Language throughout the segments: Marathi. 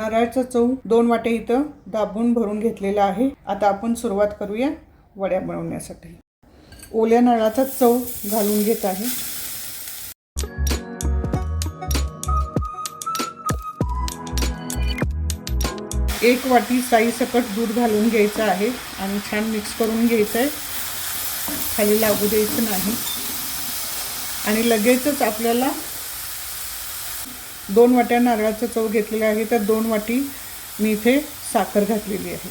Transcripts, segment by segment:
नारळाचा चव 2 वाटे इथं दाबून भरून घेतलेला आहे। आता आपण सुरुवात करूया वड्या बनवण्यासाठी। ओल्या नारळाचा चव घालून घेत आहे। एक वाटी साई सकट दूध घालून घ्यायचं आहे आणि छान मिक्स करून घ्यायचं आहे। खाली लागू द्यायचं नाही आणि लगेचच आपल्याला 2 वाट्या नारळाचं चव घेतलेलं आहे तर 2 वाटी मी इथे साखर घातलेली आहे।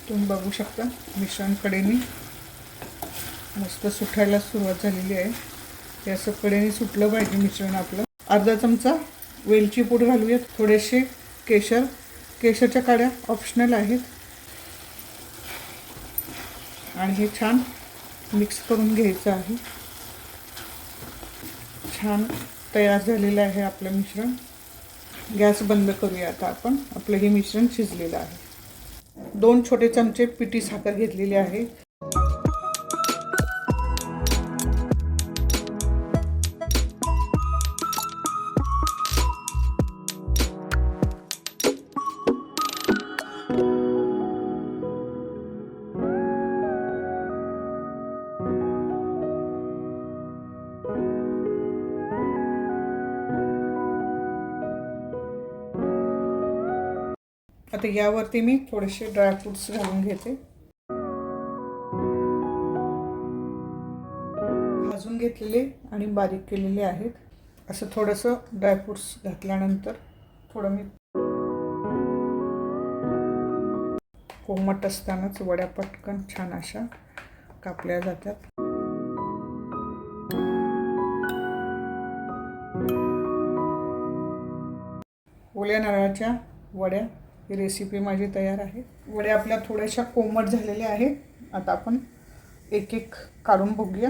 तुम्ही बघू शकता मिश्रण कडेने मस्त सुटायला सुरुवात झालेली आहे। हे असं कडेने सुटलं पाहिजे मिश्रण आपलं। अर्धा चमचा वेलची पूड घालूयात, थोडेसे केशरच्या काड्या ऑप्शनल आहेत आणि हे छान मिक्स करून घ्यायचं आहे। छान तयार झालेलं आहे आपलं मिश्रण। गॅस बंद करूया आता आपण। आपलं हे मिश्रण शिजलेलं आहे। 2 छोटे चमचे पिठी साखर घेतलेली आहे। आता यावरती मी थोडेसे ड्रायफ्रुट्स घालून घेते। भाजून घेतलेले आणि बारीक केलेले आहेत। असं थोडंसं ड्रायफ्रुट्स घातल्यानंतर थोडं मी कोमट असतानाच वड्या पटकन छान अशा कापल्या जातात। ओल्या नारळाच्या वड्या ही रेसिपी माझी तयार आहे। वड्या आपल्या थोड्याशा कोमट झालेल्या आहेत। आता आपण एक एक काढून बघूया।